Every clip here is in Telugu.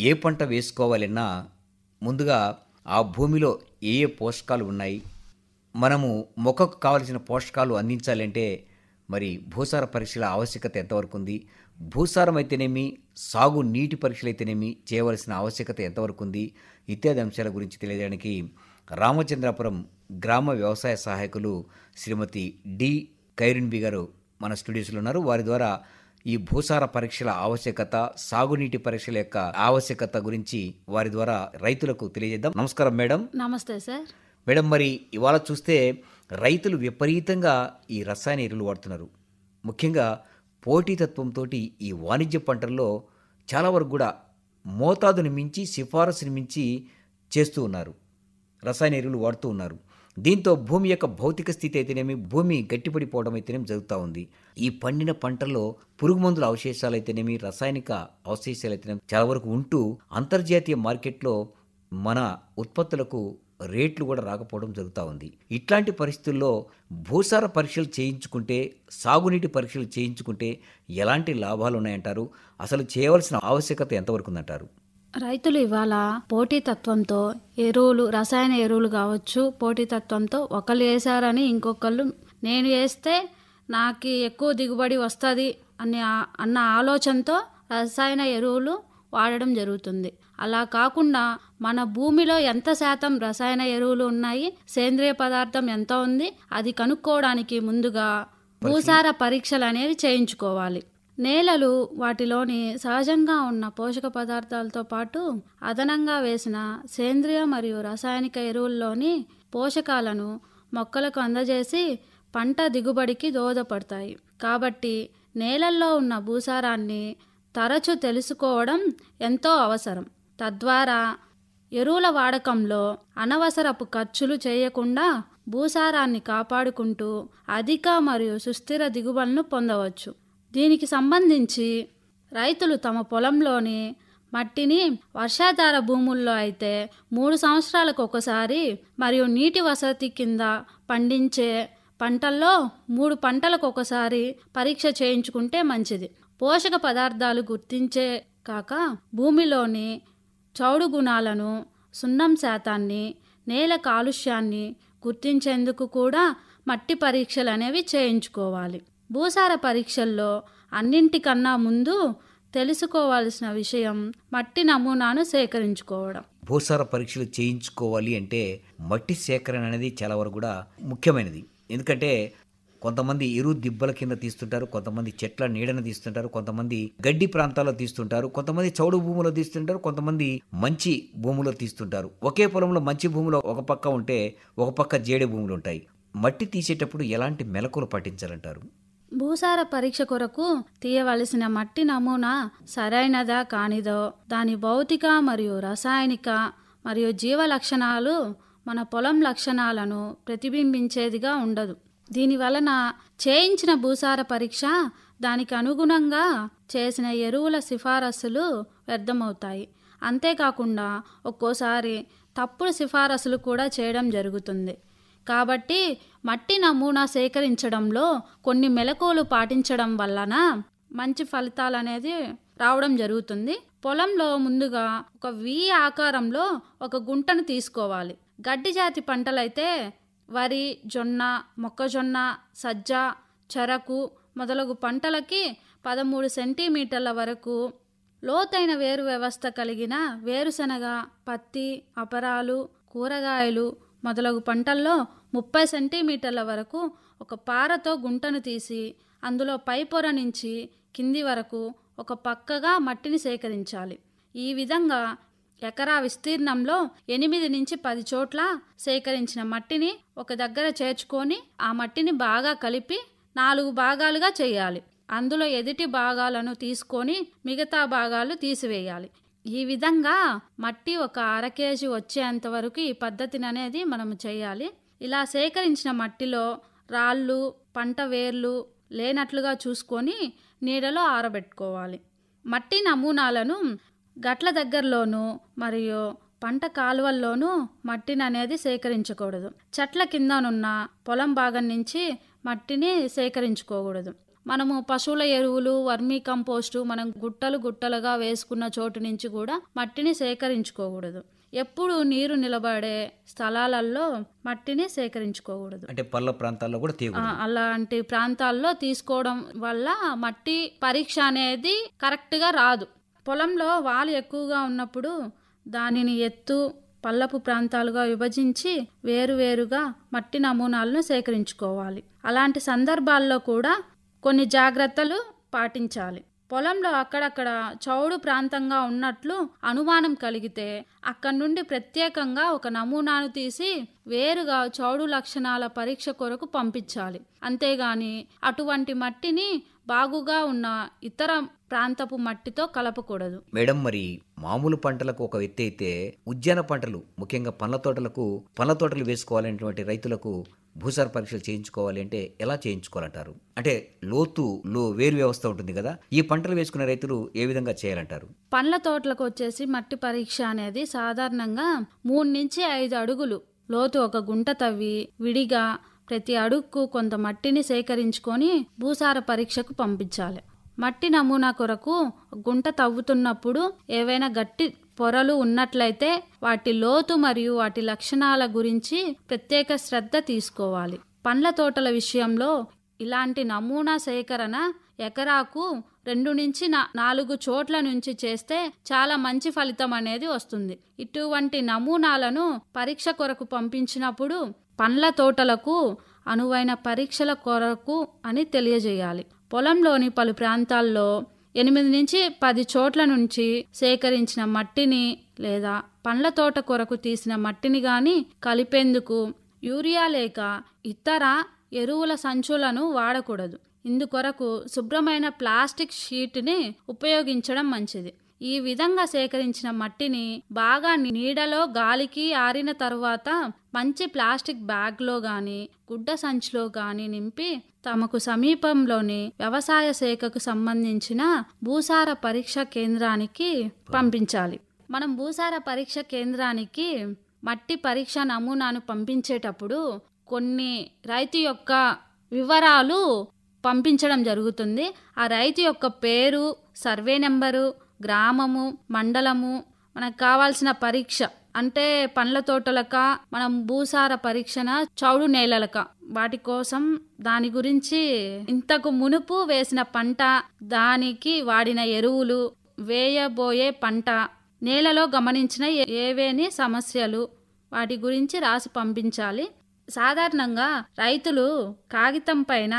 ఏ పంట వేసుకోవాలన్నా ముందుగా ఆ భూమిలో ఏ ఏ పోషకాలు ఉన్నాయి, మనము మొక్కకు కావలసిన పోషకాలు అందించాలంటే మరి భూసార పరీక్షల ఆవశ్యకత ఎంతవరకు ఉంది, భూసారం అయితేనేమి, సాగు నీటి పరీక్షలు అయితేనేమి చేయవలసిన ఆవశ్యకత ఎంతవరకు ఉంది, ఇత్యాది అంశాల గురించి తెలియజేయడానికి రామచంద్రాపురం గ్రామ వ్యవసాయ సహాయకులు శ్రీమతి డి ఖైరున్బీ గారు మన స్టూడియోస్లో ఉన్నారు. వారి ద్వారా ఈ భూసార పరీక్షల ఆవశ్యకత, సాగునీటి పరీక్షల యొక్క ఆవశ్యకత గురించి వారి ద్వారా రైతులకు తెలియజేద్దాం. నమస్కారం మేడం. నమస్తే సార్. మేడం, మరి ఇవాళ చూస్తే రైతులు విపరీతంగా ఈ రసాయన ఎరువులు వాడుతున్నారు. ముఖ్యంగా పోటీతత్వంతో ఈ వాణిజ్య పంటల్లో చాలా వరకు కూడా మోతాదుని మించి, సిఫారసుని మించి చేస్తూ ఉన్నారు, రసాయన ఎరువులు వాడుతూ ఉన్నారు. దీంతో భూమి యొక్క భౌతిక స్థితి అయితేనేమి, భూమి గట్టిపడిపోవడం అయితేనేమి జరుగుతూ ఉంది. ఈ పండిన పంటల్లో పురుగు మందుల అవశేషాలు అయితేనేమి, రసాయనిక అవశేషాలు అయితేనేమి చాలా వరకు ఉంటూ అంతర్జాతీయ మార్కెట్లో మన ఉత్పత్తులకు రేట్లు కూడా రాకపోవడం జరుగుతూ ఉంది. ఇట్లాంటి పరిస్థితుల్లో భూసార పరీక్షలు చేయించుకుంటే, సాగునీటి పరీక్షలు చేయించుకుంటే ఎలాంటి లాభాలు ఉన్నాయంటారు? అసలు చేయవలసిన ఆవశ్యకత ఎంతవరకు ఉందంటారు? రైతులు ఇవాళ పోటీతత్వంతో ఎరువులు, రసాయన ఎరువులు కావచ్చు, పోటీతత్వంతో ఒకళ్ళు వేసారని ఇంకొకళ్ళు నేను వేస్తే నాకు ఎక్కువ దిగుబడి వస్తుంది అన్న ఆలోచనతో రసాయన ఎరువులు వాడడం జరుగుతుంది. అలా కాకుండా మన భూమిలో ఎంత శాతం రసాయన ఎరువులు ఉన్నాయి, సేంద్రియ పదార్థం ఎంత ఉంది, అది కనుక్కోవడానికి ముందుగా భూసార పరీక్షలు అనేవి చేయించుకోవాలి. నేలలు వాటిలోని సహజంగా ఉన్న పోషక పదార్థాలతో పాటు అదనంగా వేసిన సేంద్రియ మరియు రసాయనిక ఎరువుల్లోని పోషకాలను మొక్కలకు అందజేసి పంట దిగుబడికి దోహదపడతాయి. కాబట్టి నేలల్లో ఉన్న భూసారాన్ని తరచూ తెలుసుకోవడం ఎంతో అవసరం. తద్వారా ఎరువుల వాడకంలో అనవసరపు ఖర్చులు చేయకుండా భూసారాన్ని కాపాడుకుంటూ అధిక మరియు సుస్థిర దిగుబడులను పొందవచ్చు. దీనికి సంబంధించి రైతులు తమ పొలంలోని మట్టిని వర్షాధార భూముల్లో అయితే 3 సంవత్సరాలకు ఒకసారి మరియు నీటి వసతి కింద పండించే పంటల్లో 3 పంటలకు ఒకసారి పరీక్ష చేయించుకుంటే మంచిది. పోషక పదార్థాలు గుర్తించే కాక భూమిలోని చౌడు గుణాలను, సున్నం శాతాన్ని, నేల కాలుష్యాన్ని గుర్తించేందుకు కూడా మట్టి పరీక్షలు అనేవి చేయించుకోవాలి. భూసార పరీక్షల్లో అన్నింటికన్నా ముందు తెలుసుకోవాల్సిన విషయం మట్టి నమూనాను సేకరించుకోవడం. భూసార పరీక్షలు చేయించుకోవాలి అంటే మట్టి సేకరణ అనేది చాలా వరకు కూడా ముఖ్యమైనది. ఎందుకంటే కొంతమంది ఎరువు దిబ్బల కింద తీస్తుంటారు, కొంతమంది చెట్ల నీడను తీస్తుంటారు, కొంతమంది గడ్డి ప్రాంతాల్లో తీస్తుంటారు, కొంతమంది చౌడు భూములో తీస్తుంటారు, కొంతమంది మంచి భూములో తీస్తుంటారు. ఒకే పొలంలో మంచి భూములో ఒక పక్క ఉంటే ఒక పక్క జేడి భూములు ఉంటాయి. మట్టి తీసేటప్పుడు ఎలాంటి మెలకువలు పాటించాలంటారు? భూసార పరీక్ష కొరకు తీయవలసిన మట్టి నమూనా సరైనదా కానిదో, దాని భౌతిక మరియు రసాయనిక మరియు జీవ లక్షణాలు మన పొలం లక్షణాలను ప్రతిబింబించేదిగా ఉండదు. దీని వలన చేయించిన భూసార పరీక్ష దానికి అనుగుణంగా చేసిన ఎరువుల సిఫారసులు వ్యర్థమవుతాయి. అంతేకాకుండా ఒక్కోసారి తప్పుడు సిఫారసులు కూడా చేయడం జరుగుతుంది. కాబట్టి మట్టి నమూనా సేకరించడంలో కొన్ని మెలకువలు పాటించడం వలన మంచి ఫలితాలు అనేది రావడం జరుగుతుంది. పొలంలో ముందుగా ఒక వి ఆకారంలో ఒక గుంటను తీసుకోవాలి. గడ్డి జాతి పంటలైతే వరి, జొన్న, మొక్కజొన్న, సజ్జ, చెరకు మొదలగు పంటలకి 13 సెంటీమీటర్ల వరకు లోతైన వేరు వ్యవస్థ కలిగిన వేరుశనగ, పత్తి, అపరాలు, కూరగాయలు మొదలగు పంటల్లో 30 సెంటీమీటర్ల వరకు ఒక పారతో గుంటను తీసి అందులో పై పొర నుంచి కింది వరకు ఒక పక్కగా మట్టిని సేకరించాలి. ఈ విధంగా ఎకరా విస్తీర్ణంలో 8 నుంచి 10 చోట్ల సేకరించిన మట్టిని ఒక దగ్గర చేర్చుకొని ఆ మట్టిని బాగా కలిపి 4 భాగాలుగా చేయాలి. అందులో ఎదుటి భాగాలను తీసుకొని మిగతా భాగాలు తీసివేయాలి. ఈ విధంగా మట్టి ఒక 1/2 కేజీ వచ్చేంత వరకు ఈ పద్ధతిని అనేది మనం చేయాలి. ఇలా సేకరించిన మట్టిలో రాళ్ళు, పంట వేర్లు లేనట్లుగా చూసుకొని నీడలో ఆరబెట్టుకోవాలి. మట్టి నమూనాలను గట్ల దగ్గరలోనూ మరియు పంట కాలువల్లోనూ మట్టిని అనేది సేకరించకూడదు. చెట్ల కిందనున్న పొలం భాగం నుంచి మట్టిని సేకరించుకోకూడదు. మనము పశువుల ఎరువులు, వర్మీ కంపోస్టు మనం గుట్టలు గుట్టలుగా వేసుకున్న చోటు నుంచి కూడా మట్టిని సేకరించుకోకూడదు. ఎప్పుడు నీరు నిలబడే స్థలాలలో మట్టిని సేకరించుకోకూడదు. అంటే పల్ల ప్రాంతాల్లో కూడా తీయకూడదు. అలాంటి ప్రాంతాల్లో తీసుకోవడం వల్ల మట్టి పరీక్ష అనేది కరెక్ట్గా రాదు. పొలంలో వాలు ఎక్కువగా ఉన్నప్పుడు దానిని ఎత్తు పల్లపు ప్రాంతాలుగా విభజించి వేరువేరుగా మట్టి నమూనాలను సేకరించుకోవాలి. అలాంటి సందర్భాల్లో కూడా కొన్ని జాగ్రత్తలు పాటించాలి. పొలంలో అక్కడక్కడ చౌడు ప్రాంతంగా ఉన్నట్లు అనుమానం కలిగితే అక్కడి నుండి ప్రత్యేకంగా ఒక నమూనాను తీసి వేరుగా చౌడు లక్షణాల పరీక్ష కొరకు పంపించాలి. అంతేగాని అటువంటి మట్టిని బాగుగా ఉన్న ఇతర ప్రాంతపు మట్టితో కలపకూడదు. మేడం, మరి మామూలు పంటలకు ఒక ఎత్తు అయితే ఉద్యాన పంటలు, ముఖ్యంగా పండ్ల తోటలు వేసుకోవాలనేటువంటి రైతులకు భూసార పరీక్షలు చేయించుకోవాలి అంటే ఎలా చేయించుకోవాలంటారు? అంటే వేరు వ్యవస్థ ఉంటుంది కదా, ఈ పంటలు వేసుకునే రైతులు ఏ విధంగా చేయాలంటారు? పండ్ల తోటలకు వచ్చేసి మట్టి పరీక్ష అనేది సాధారణంగా 3 నుంచి 5 అడుగులు లోతు ఒక గుంట తవ్వి విడిగా ప్రతి అడుగుకు కొంత మట్టిని సేకరించుకొని భూసార పరీక్షకు పంపించాలి. మట్టి నమూనా కొరకు గుంట తవ్వుతున్నప్పుడు ఏవైనా గట్టి పొరలు ఉన్నట్లయితే వాటి లోతు మరియు వాటి లక్షణాల గురించి ప్రత్యేక శ్రద్ధ తీసుకోవాలి. పండ్ల తోటల విషయంలో ఇలాంటి నమూనా సేకరణ ఎకరాకు 2 నుంచి 4 చోట్ల నుంచి చేస్తే చాలా మంచి ఫలితం అనేది వస్తుంది. ఇటువంటి నమూనాలను పరీక్ష కొరకు పంపించినప్పుడు పండ్ల తోటలకు అనువైన పరీక్షల కొరకు అని తెలియజేయాలి. పొలంలోని పలు ప్రాంతాల్లో 8 నుంచి 10 చోట్ల నుంచి సేకరించిన మట్టిని లేదా పండ్ల తోట కొరకు తీసిన మట్టిని గాని కలిపేందుకు యూరియా లేక ఇతర ఎరువుల సంచులను వాడకూడదు. ఇందుకొరకు శుభ్రమైన ప్లాస్టిక్ షీట్ని ఉపయోగించడం మంచిది. ఈ విధంగా సేకరించిన మట్టిని బాగా నీడలో గాలికి ఆరిన తరువాత మంచి ప్లాస్టిక్ బ్యాగ్లో గాని గుడ్డ సంచిలో గాని నింపి తమకు సమీపంలోని వ్యవసాయ శాఖకు సంబంధించిన భూసార పరీక్ష కేంద్రానికి పంపించాలి. మనం భూసార పరీక్ష కేంద్రానికి మట్టి పరీక్ష నమూనాను పంపించేటప్పుడు కొన్ని రైతు యొక్క వివరాలు పంపించడం జరుగుతుంది. ఆ రైతు యొక్క పేరు, సర్వే నెంబరు, గ్రామము, మండలము, మనకు కావాల్సిన పరీక్ష అంటే పండ్ల తోటలక మనం భూసార పరీక్షన చౌడు నేలలక వాటి కోసం దాని గురించి ఇంతకు మునుపు వేసిన పంట, దానికి వాడిన ఎరువులు, వేయబోయే పంట, నేలలో గమనించిన ఏవేని సమస్యలు వాటి గురించి రాసి పంపించాలి. సాధారణంగా రైతులు కాగితం పైన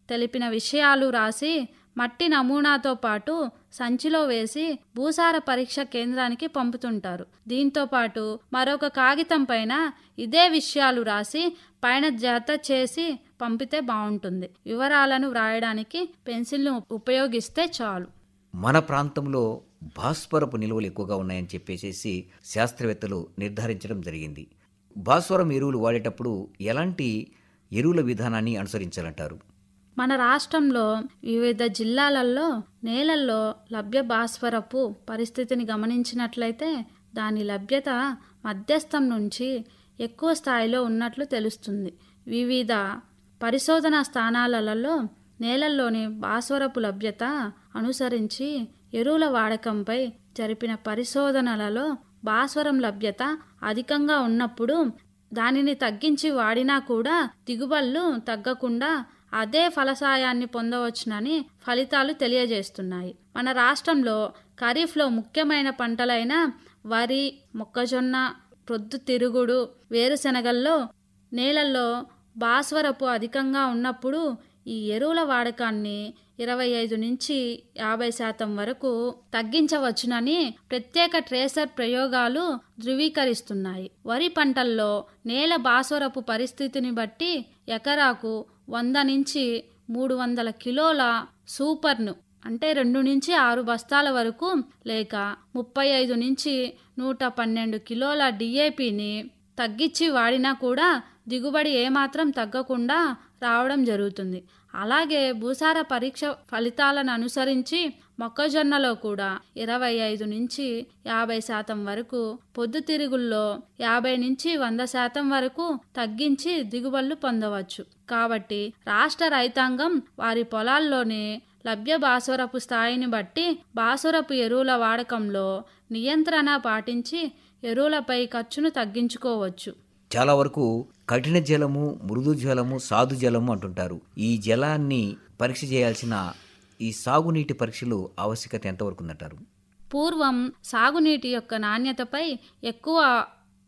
తెలిపిన విషయాలు రాసి మట్టి నమూనాతో పాటు సంచిలో వేసి భూసార పరీక్ష కేంద్రానికి పంపుతుంటారు. దీంతో పాటు మరొక కాగితం పైన ఇదే విషయాలు రాసి పైన జత చేసి పంపితే బాగుంటుంది. వివరాలను వ్రాయడానికి పెన్సిల్ను ఉపయోగిస్తే చాలు. మన ప్రాంతంలో భాస్వరపు నిల్వలు ఎక్కువగా ఉన్నాయని చెప్పేసి శాస్త్రవేత్తలు నిర్ధారించడం జరిగింది. భాస్వరం ఎరువులు వాడేటప్పుడు ఎలాంటి ఎరువుల విధానాన్ని అనుసరించాలంటారు? మన రాష్ట్రంలో వివిధ జిల్లాలలో నేలల్లో లభ్య భాస్వరపు పరిస్థితిని గమనించినట్లయితే దాని లభ్యత మధ్యస్థం నుంచి ఎక్కువ స్థాయిలో ఉన్నట్లు తెలుస్తుంది. వివిధ పరిశోధనా స్థానాలలో నేలల్లోని భాస్వరపు లభ్యత అనుసరించి ఎరువుల వాడకంపై జరిపిన పరిశోధనలలో భాస్వరం లభ్యత అధికంగా ఉన్నప్పుడు దానిని తగ్గించి వాడినా కూడా దిగుబడులు తగ్గకుండా అదే ఫలసాయాన్ని పొందవచ్చునని ఫలితాలు తెలియజేస్తున్నాయి. మన రాష్ట్రంలో ఖరీఫ్లో ముఖ్యమైన పంటలైన వరి, మొక్కజొన్న, ప్రొద్దుతిరుగుడు, వేరుశెనగల్లో నేలల్లో భాస్వరపు అధికంగా ఉన్నప్పుడు ఈ ఎరువుల వాడకాన్ని 25 నుంచి 50% వరకు తగ్గించవచ్చునని ప్రత్యేక ట్రేసర్ ప్రయోగాలు ధృవీకరిస్తున్నాయి. వరి పంటల్లో నేల భాస్వరపు పరిస్థితిని బట్టి ఎకరాకు 100 నుంచి 300 కిలోల సూపర్ను అంటే 2 నుంచి 6 బస్తాల వరకు లేక 35 నుంచి 112 కిలోల డిఏపిని తగ్గించి వాడినా కూడా దిగుబడి ఏమాత్రం తగ్గకుండా రావడం జరుగుతుంది. అలాగే భూసార పరీక్ష ఫలితాలను అనుసరించి మొక్కజొన్నలో కూడా 25 నుంచి 50% వరకు, పొద్దుతిరుగుల్లో 50 నుంచి 100% వరకు తగ్గించి దిగుబడులు పొందవచ్చు. కాబట్టి రాష్ట్ర రైతాంగం వారి పొలాల్లోనే లభ్య భాస్వరపు స్థాయిని బట్టి భాస్వరపు ఎరువుల వాడకంలో నియంత్రణ పాటించి ఎరువులపై ఖర్చును తగ్గించుకోవచ్చు. చాలా వరకు కఠిన జలము, మృదు జలము, సాధు జలము అంటుంటారు. ఈ జలాన్ని పరీక్ష చేయాల్సిన ఈ సాగునీటి పరీక్షలు ఆవశ్యకత ఎంతవరకు ఉందంటారు? పూర్వం సాగునీటి యొక్క నాణ్యతపై ఎక్కువ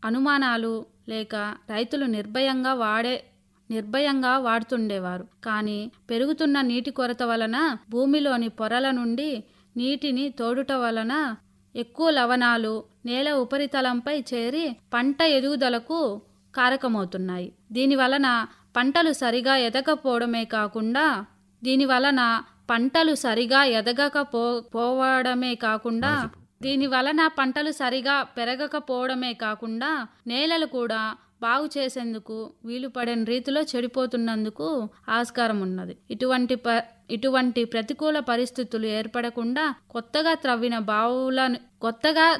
అనుమానాలు లేక రైతులు నిర్భయంగా వాడుతుండేవారు. కానీ పెరుగుతున్న నీటి కొరత వలన భూమిలోని పొరల నుండి నీటిని తోడుట వలన ఎక్కువ లవణాలు నేల ఉపరితలంపై చేరి పంట ఎదుగుదలకు కారకమవుతున్నాయి. దీనివలన పంటలు సరిగా ఎదగకపోవడమే కాకుండా దీనివలన పంటలు సరిగా పెరగకపోవడమే కాకుండా నేలలు కూడా బాగు చేసేందుకు వీలు పడని రీతిలో చెడిపోతున్నందుకు ఆస్కారం ఉన్నది. ఇటువంటి ప్రతికూల పరిస్థితులు ఏర్పడకుండా కొత్తగా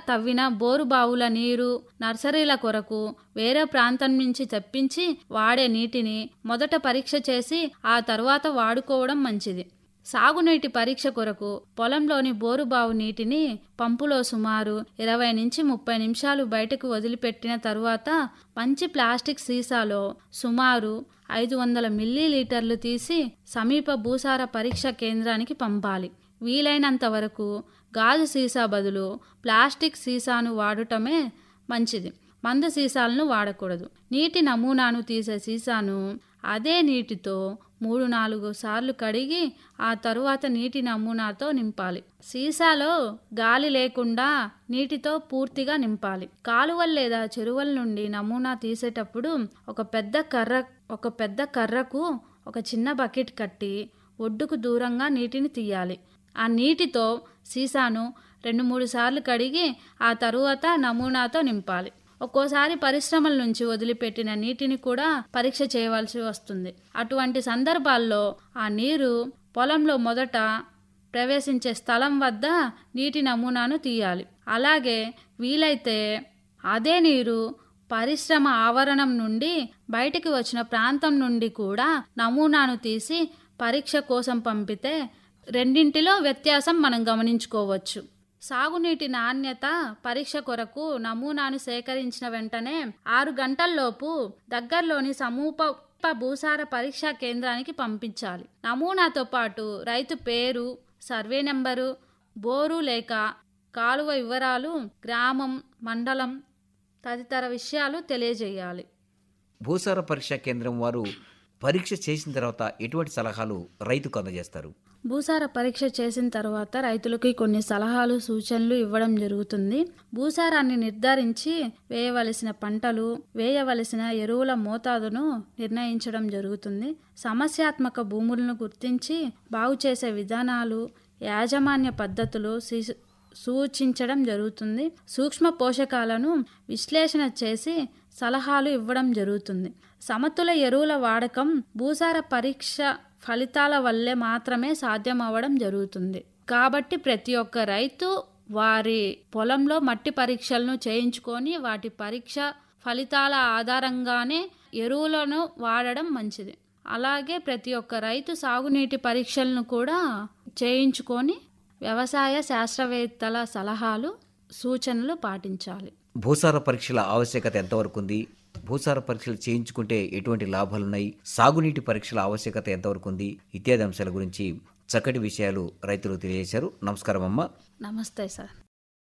తవ్విన బోరు బావుల నీరు నర్సరీల కొరకు వేరే ప్రాంతం నుంచి తెప్పించి వాడే నీటిని మొదట పరీక్ష చేసి ఆ తర్వాత వాడుకోవడం మంచిది. సాగునీటి పరీక్ష కొరకు పొలంలోని బోరుబావు నీటిని పంపులో సుమారు 20 నుంచి 30 నిమిషాలు బయటకు వదిలిపెట్టిన తరువాత మంచి ప్లాస్టిక్ సీసాలో సుమారు 500 మిల్లీలీటర్లు తీసి సమీప భూసార పరీక్ష కేంద్రానికి పంపాలి. వీలైనంత వరకు గాజు సీసా బదులు ప్లాస్టిక్ సీసాను వాడటమే మంచిది. మందు సీసాలను వాడకూడదు. నీటి నమూనాను తీసే సీసాను అదే నీటితో 3-4 సార్లు కడిగి ఆ తరువాత నీటి నమూనాతో నింపాలి. సీసాలో గాలి లేకుండా నీటితో పూర్తిగా నింపాలి. కాలువలు లేదా చెరువుల నుండి నమూనా తీసేటప్పుడు ఒక పెద్ద కర్రకు ఒక చిన్న బకెట్ కట్టి ఒడ్డుకు దూరంగా నీటిని తీయాలి. ఆ నీటితో సీసాను 2-3 సార్లు కడిగి ఆ తరువాత నమూనాతో నింపాలి. ఒక్కోసారి పరిశ్రమల నుంచి వదిలిపెట్టిన నీటిని కూడా పరీక్ష చేయవలసి వస్తుంది. అటువంటి సందర్భాల్లో ఆ నీరు పొలంలో మొదట ప్రవేశించే స్థలం వద్ద నీటి నమూనాను తీయాలి. అలాగే వీలైతే అదే నీరు పరిశ్రమ ఆవరణం నుండి బయటికి వచ్చిన ప్రాంతం నుండి కూడా నమూనాను తీసి పరీక్ష కోసం పంపితే రెండింటిలో వ్యత్యాసం మనం గమనించుకోవచ్చు. సాగునీటి నాణ్యత పరీక్ష కొరకు నమూనాను సేకరించిన వెంటనే 6 గంటల్లోపు దగ్గరలోని సమూహ భూసార పరీక్షా కేంద్రానికి పంపించాలి. నమూనాతో పాటు రైతు పేరు, సర్వే నెంబరు, బోరు లేక కాలువ వివరాలు, గ్రామం, మండలం తదితర విషయాలు తెలియజేయాలి. భూసార పరీక్షా కేంద్రం వారు పరీక్ష చేసిన తర్వాత ఎటువంటి సలహాలు రైతుకు అందజేస్తారు? భూసార పరీక్ష చేసిన తర్వాత రైతులకి కొన్ని సలహాలు, సూచనలు ఇవ్వడం జరుగుతుంది. భూసారాన్ని నిర్ధారించి వేయవలసిన పంటలు, వేయవలసిన ఎరువుల మోతాదును నిర్ణయించడం జరుగుతుంది. సమస్యాత్మక భూములను గుర్తించి బాగు చేసే విధానాలు, యాజమాన్య పద్ధతులు సూచించడం జరుగుతుంది. సూక్ష్మ పోషకాలను విశ్లేషణ చేసి సలహాలు ఇవ్వడం జరుగుతుంది. సమతుల ఎరువుల వాడకం భూసార పరీక్ష ఫలితాల వల్లే మాత్రమే సాధ్యమవ్వడం జరుగుతుంది. కాబట్టి ప్రతి ఒక్క రైతు వారి పొలంలో మట్టి పరీక్షలను చేయించుకొని వాటి పరీక్ష ఫలితాల ఆధారంగానే ఎరువులను వాడడం మంచిది. అలాగే ప్రతి ఒక్క రైతు సాగునీటి పరీక్షలను కూడా చేయించుకొని వ్యవసాయ శాస్త్రవేత్తల సలహాలు, సూచనలు పాటించాలి. భూసార పరీక్షల ఆవశ్యకత ఎంతవరకు ఉంది? భూసార పరీక్షలు చేయించుకుంటే ఎటువంటి లాభాలున్నాయి? సాగునీటి పరీక్షల ఆవశ్యకత ఎంతవరకు ఉంది? ఇత్యాది అంశాల గురించి చక్కటి విషయాలు రైతులు తెలియజేశారు. నమస్కారం అమ్మ. నమస్తే సార్.